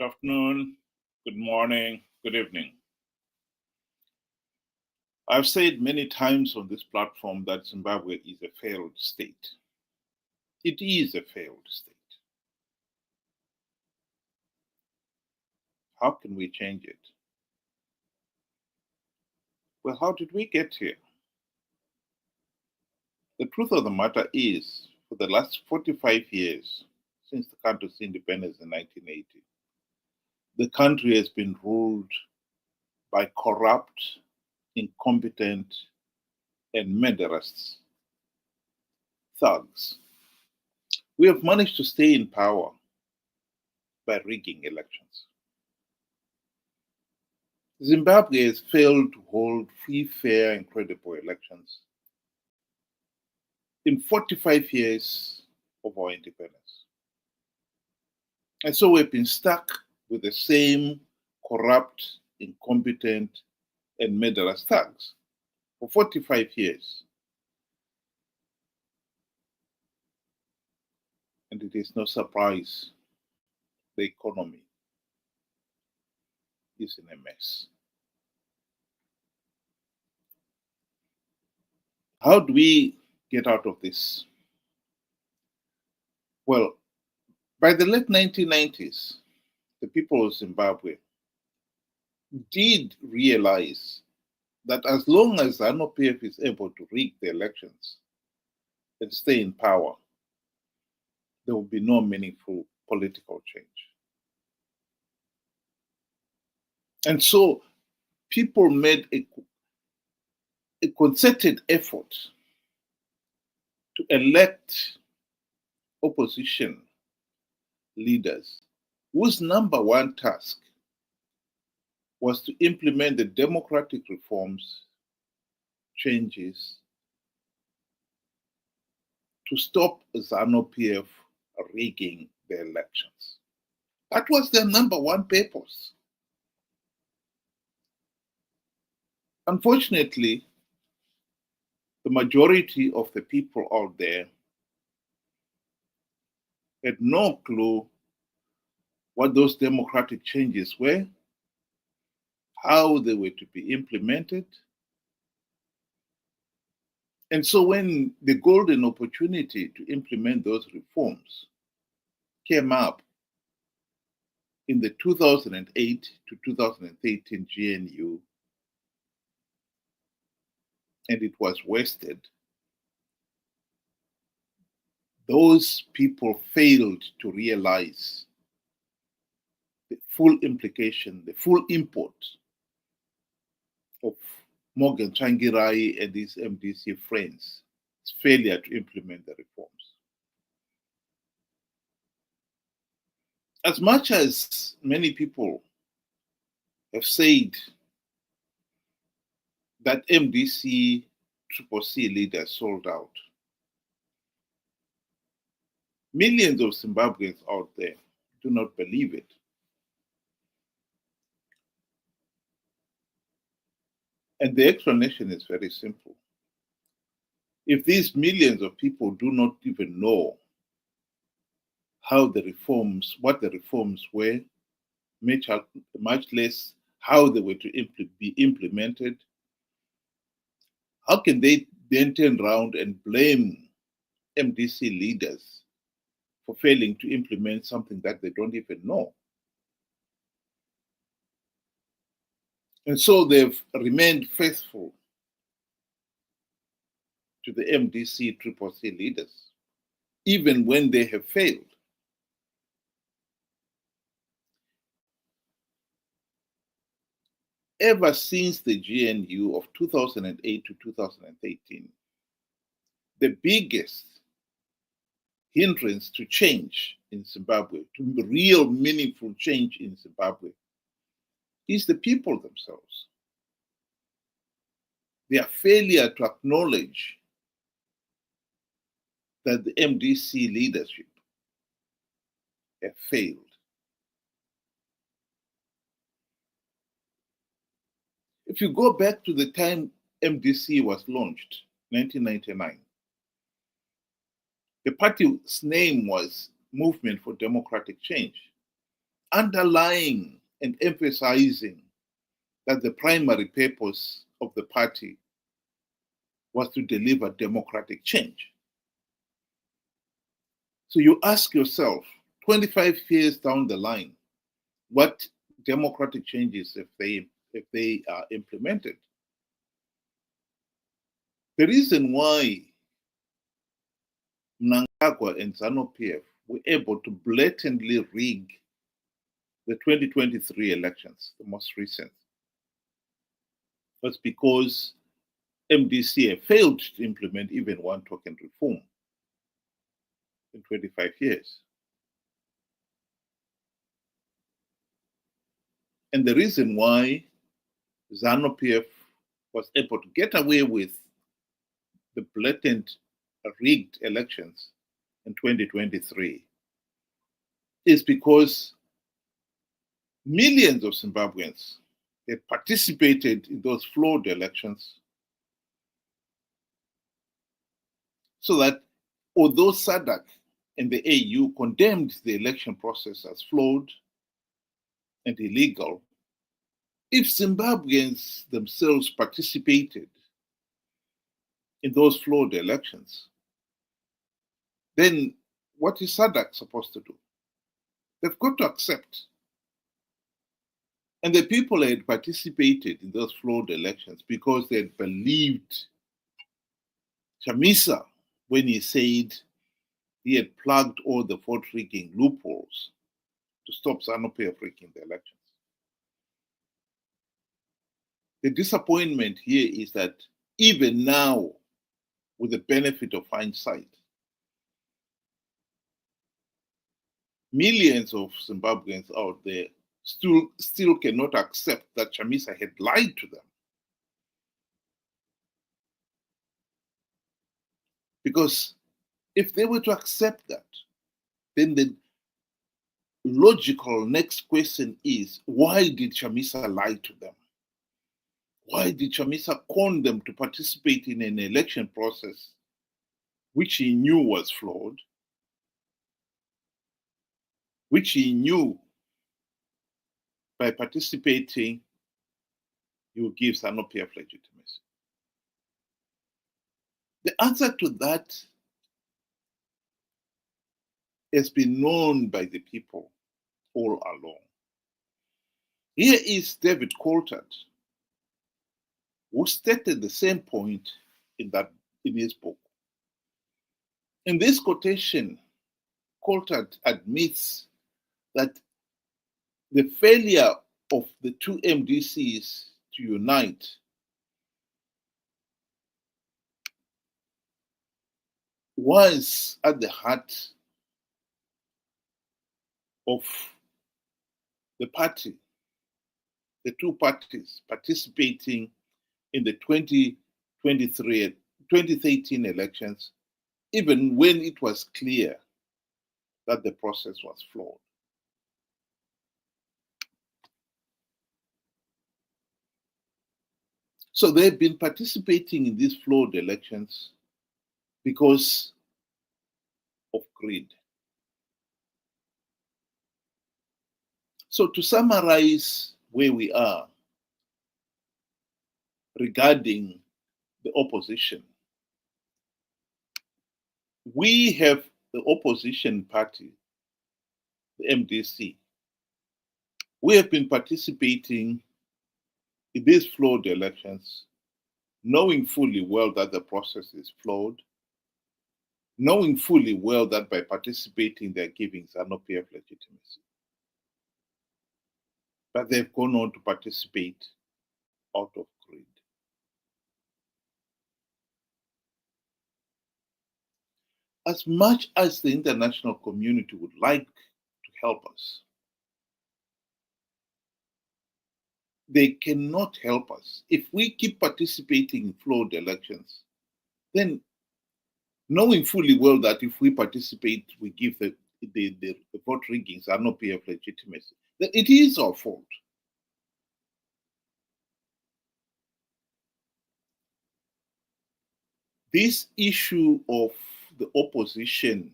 afternoon, good morning, good evening. I've said many times on this platform that Zimbabwe is a failed state. It is a failed state. How can we change it? Well, how did we get here? The truth of the matter is, for the last 45 years, since the country's independence in 1980, the country has been ruled by corrupt, incompetent, and murderous thugs. We have managed to stay in power by rigging elections. Zimbabwe has failed to hold free, fair, and credible elections in 45 years of our independence. And so we've been stuck with the same corrupt, incompetent, and murderous thugs for 45 years. And it is no surprise the economy is in a mess. How do we get out of this? Well, by the late 1990s, the people of Zimbabwe did realize that as long as Zanu PF is able to rig the elections and stay in power, there will be no meaningful political change. And so people made a concerted effort to elect opposition leaders whose number one task was to implement the democratic reforms, changes, to stop Zanu PF rigging the elections. That was their number one purpose. Unfortunately, the majority of the people out there had no clue what those democratic changes were, how they were to be implemented. And so when the golden opportunity to implement those reforms came up in the 2008 to 2013 GNU, and it was wasted, those people failed to realize the full implication, the full import of Morgan Tsvangirai and his MDC friends' failure to implement the reforms. As much as many people have said that MDC CCC leaders sold out, millions of Zimbabweans out there do not believe it. And the explanation is very simple. If these millions of people do not even know how the reforms, what the reforms were, much less how they were to be implemented, how can they then turn around and blame MDC leaders for failing to implement something that they don't even know? And so they've remained faithful to the MDC CCC leaders, even when they have failed. Ever since the GNU of 2008 to 2013, the biggest hindrance to change in Zimbabwe, to real meaningful change in Zimbabwe, is the people themselves. Their failure to acknowledge that the MDC leadership have failed. If you go back to the time MDC was launched, 1999, the party's name was Movement for Democratic Change. underlying and emphasizing that the primary purpose of the party was to deliver democratic change. So you ask yourself, 25 years down the line, what democratic changes if they are implemented? The reason why Mnangagwa and Zanu PF were able to blatantly rig the 2023 elections, the most recent, was because MDC failed to implement even one token reform in 25 years. And the reason why Zanu PF was able to get away with the blatant rigged elections in 2023 is because millions of Zimbabweans had participated in those flawed elections, so that although SADC and the AU condemned the election process as flawed and illegal, if Zimbabweans themselves participated in those flawed elections, then what is SADC supposed to do? They've got to accept. And the people had participated in those flawed elections because they had believed Chamisa when he said he had plugged all the vote rigging loopholes to stop Zanu PF rigging the elections. The disappointment here is that even now, with the benefit of hindsight, millions of Zimbabweans out there still cannot accept that Chamisa had lied to them. Because if they were to accept that, then the logical next question is, why did Chamisa lie to them? Why did Chamisa con them to participate in an election process which he knew was flawed, which he knew by participating he would give Zanu PF legitimacy? The answer to that has been known by the people all along. Here is David Colt, who stated the same point in his book. In this quotation, Colt admits that the failure of the two MDCs to unite was at the heart of the party, the two parties participating in the 2013 elections, even when it was clear that the process was flawed. So they've been participating in these flawed elections because of greed. So to summarize where we are regarding the opposition, we have the opposition party, the MDC. We have been participating in these flawed elections, knowing fully well that the process is flawed, knowing fully well that by participating they're giving Zanu PF legitimacy. But they've gone on to participate out of greed. As much as the international community would like to help us, they cannot help us. If we keep participating in flawed elections, then knowing fully well that if we participate, we give the vote riggings Zanu PF legitimacy, then it is our fault. This issue of the opposition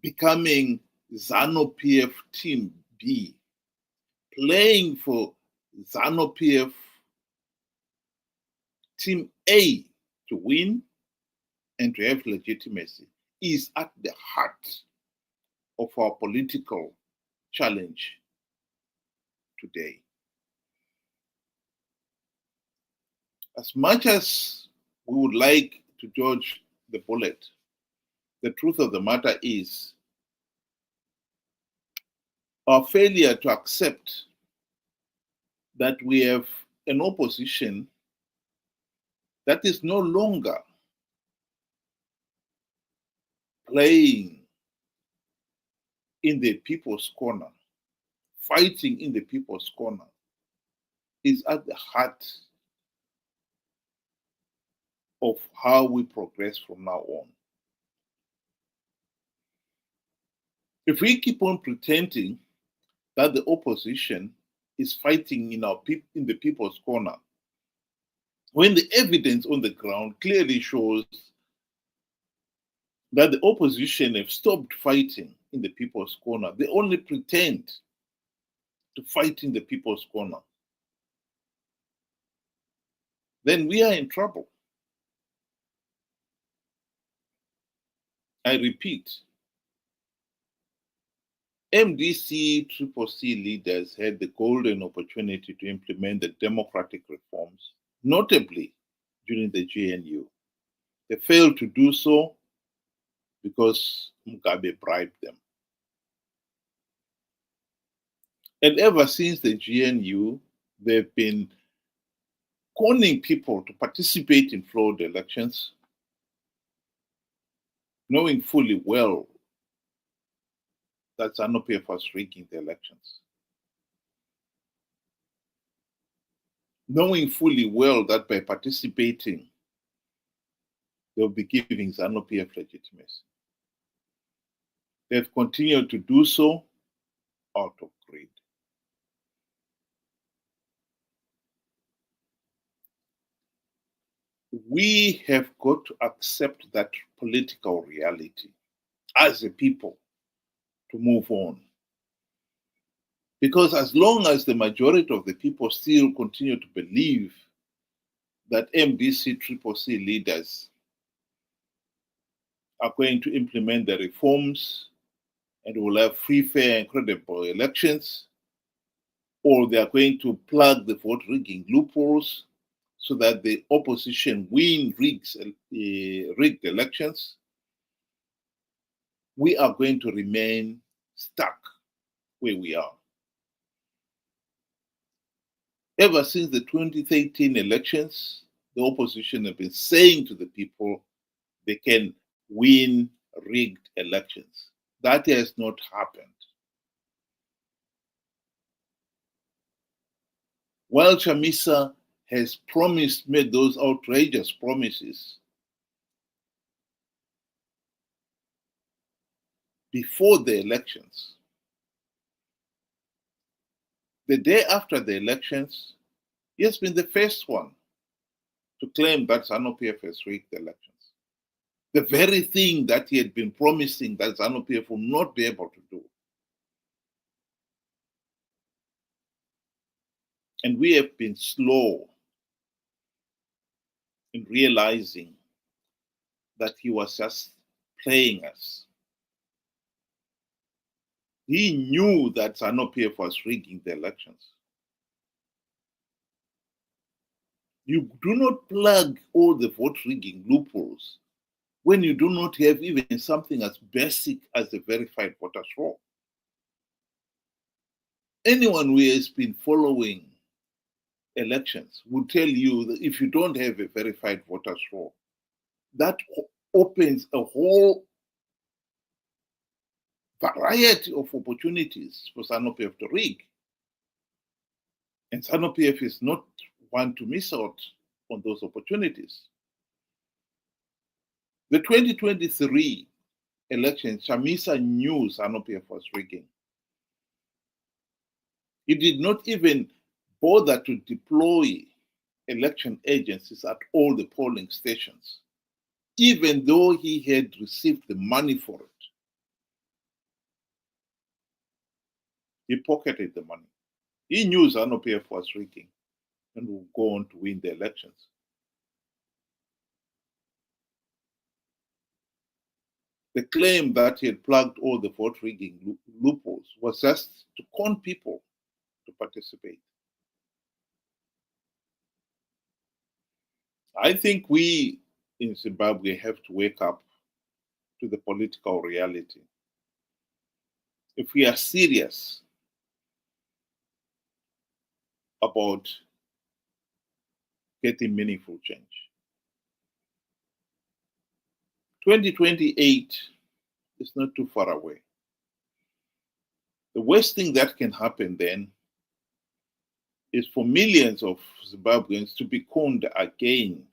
becoming Zanu PF Team B, playing for Zanu PF Team A to win and to have legitimacy is at the heart of our political challenge today. As much as we would like to dodge the bullet, the truth of the matter is our failure to accept that we have an opposition that is no longer playing in the people's corner, fighting in the people's corner, is at the heart of how we progress from now on. If we keep on pretending that the opposition is fighting in the people's corner, when the evidence on the ground clearly shows that the opposition have stopped fighting in the people's corner, they only pretend to fight in the people's corner, then we are in trouble. I repeat, MDC CCC leaders had the golden opportunity to implement the democratic reforms, notably during the GNU. They failed to do so because Mugabe bribed them. And ever since the GNU, they've been conning people to participate in flawed elections, knowing fully well that Zanu PF was rigging the elections. Knowing fully well that by participating, they'll be giving Zanu PF legitimacy. They've continued to do so out of greed. We have got to accept that political reality as a people to move on. Because as long as the majority of the people still continue to believe that MDC CCC leaders are going to implement the reforms and will have free, fair, and credible elections, or they are going to plug the vote rigging loopholes so that the opposition win rigged elections, we are going to remain stuck where we are. Ever since the 2013 elections, the opposition have been saying to the people they can win rigged elections. That has not happened. While Chamisa has made those outrageous promises before the elections, the day after the elections, he has been the first one to claim that Zanu PF has rigged the elections. The very thing that he had been promising that Zanu PF will not be able to do. And we have been slow in realizing that he was just playing us. He knew that Zanu PF was rigging the elections. You do not plug all the vote rigging loopholes when you do not have even something as basic as a verified voters roll. Anyone who has been following elections will tell you that if you don't have a verified voters roll, that opens a whole variety of opportunities for Zanu PF to rig. And Zanu PF is not one to miss out on those opportunities. The 2023 election, Chamisa knew Zanu PF was rigging. He did not even bother to deploy election agencies at all the polling stations, even though he had received the money for it. He pocketed the money. He knew Zanu PF was rigging and would go on to win the elections. The claim that he had plugged all the vote rigging loopholes was just to con people to participate. I think we in Zimbabwe have to wake up to the political reality. If we are serious about getting meaningful change, 2028 is not too far away. The worst thing that can happen then is for millions of Zimbabweans to be conned again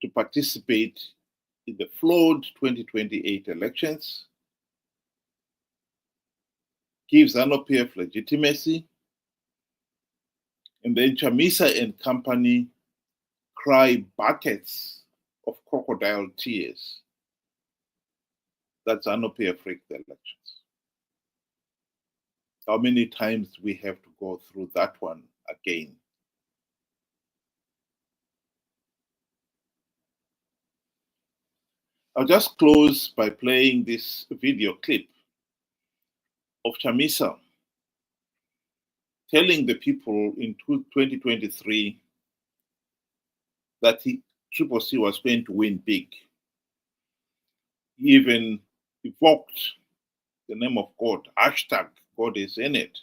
to participate in the flawed 2028 elections, give Zanu PF legitimacy, and then Chamisa and company cry buckets of crocodile tears that Zanu PF rigged the elections. How many times we have to go through that one again? I'll just close by playing this video clip of Chamisa telling the people in 2023 that CCC was going to win big. He even evoked the name of God, hashtag God is in it.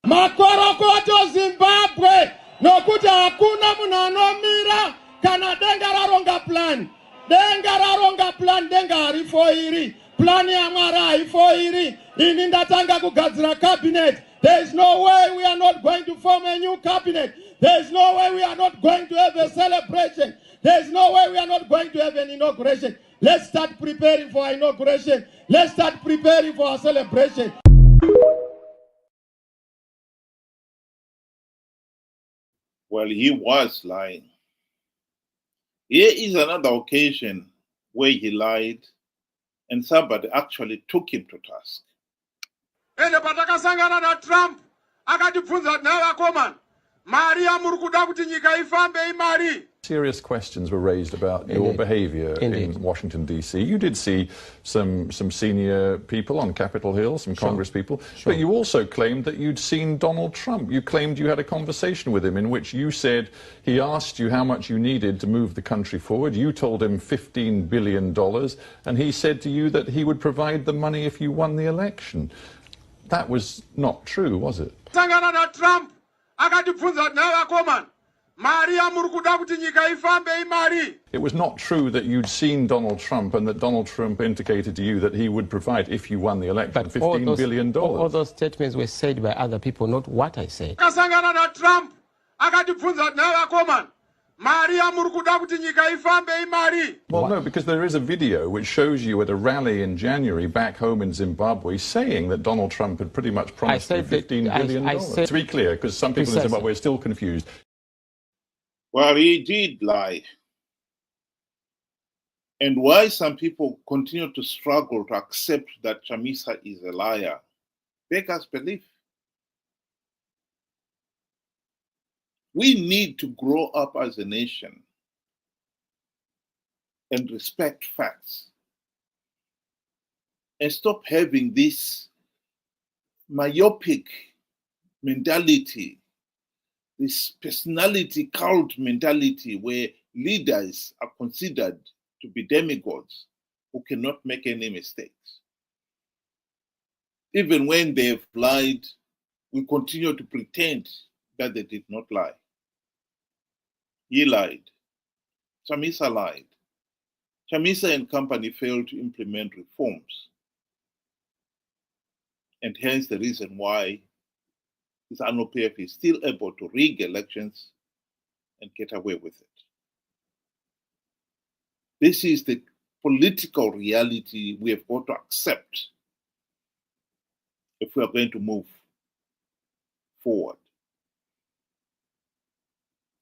Makorokoto Zimbabwe, nokuti hakuna munhu anomira kana denga raronga plan. Denga raronga plan, denga harifo iri. Plan ya Mwari haifo iri. Ini ndatanga kugadzira cabinet. There is no way we are not going to form a new cabinet. There is no way we are not going to have a celebration. There is no way we are not going to have an inauguration. Let's start preparing for our inauguration. Let's start preparing for our celebration. Well, he was lying. Here is another occasion where he lied and somebody actually took him to task. Ende patakasangana na Trump akatibvunza nawe akomana mari yamuri kuda kuti nyika ifambe imari. Serious questions were raised about your behaviour in Washington, D.C. You did see some senior people on Capitol Hill, some Congress people, but you also claimed that you'd seen Donald Trump. You claimed you had a conversation with him in which you said he asked you how much you needed to move the country forward. You told him $15 billion, and he said to you that he would provide the money if you won the election. That was not true, was it? Sangana na Trump akatibvunza nawe akomana mari yamuri kuda kuti nyika ifambe imari. It was not true that you'd seen Donald Trump and that Donald Trump indicated to you that he would provide, if you won the election, $15 billion. All those statements were said by other people, not what I said. Kasangana na Trump akatibvunza nawe akomana mari yamuri kuda kuti nyika ifambe imari. Well, no, because there is a video which shows you at a rally in January back home in Zimbabwe saying that Donald Trump had pretty much promised you $15 billion. To be clear, because some people in Zimbabwe are still confused. Well, he did lie. And why some people continue to struggle to accept that Chamisa is a liar beggars belief. We need to grow up as a nation and respect facts and stop having this myopic mentality, this personality cult mentality where leaders are considered to be demigods who cannot make any mistakes. Even when they've lied, we continue to pretend that they did not lie. He lied. Chamisa lied. Chamisa and company failed to implement reforms. And hence the reason why Zanu PF is still able to rig elections and get away with it. This is the political reality we have got to accept if we are going to move forward.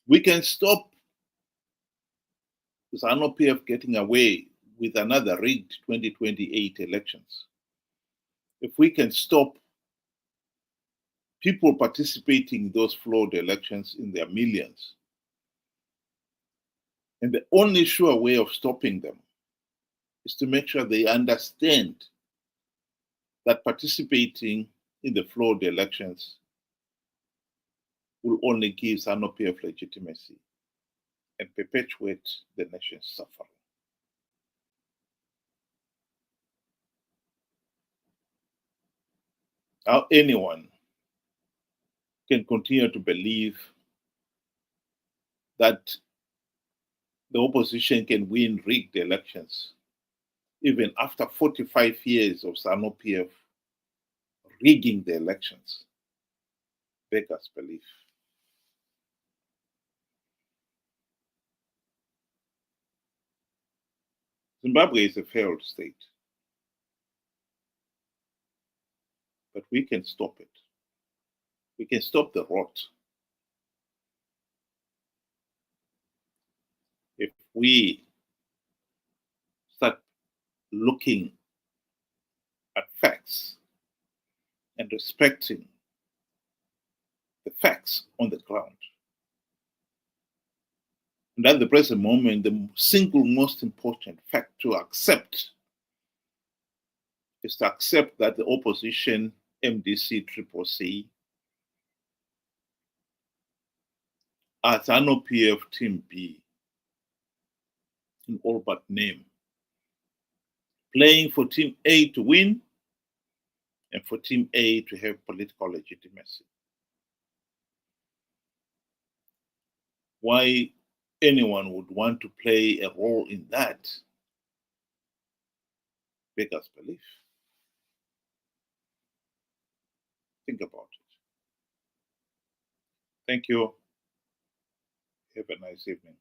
We can stop Zanu PF getting away with another rigged 2028 elections if we can stop people participating in those flawed elections in their millions, and the only sure way of stopping them is to make sure they understand that participating in the flawed elections will only give Zanu PF legitimacy and perpetuate the nation's suffering. How anyone can continue to believe that the opposition can win rigged elections, even after 45 years of Zanu PF rigging the elections, beggars belief. Zimbabwe is a failed state, but we can stop it. We can stop the rot. If we start looking at facts and respecting the facts on the ground. And at the present moment, the single most important fact to accept is to accept that the opposition, MDC, CCC, are Zanu PF Team B in all but name, playing for Team A to win and for Team A to have political legitimacy. Why anyone would want to play a role in that beggars belief. Think about it. Thank you. Have a nice evening.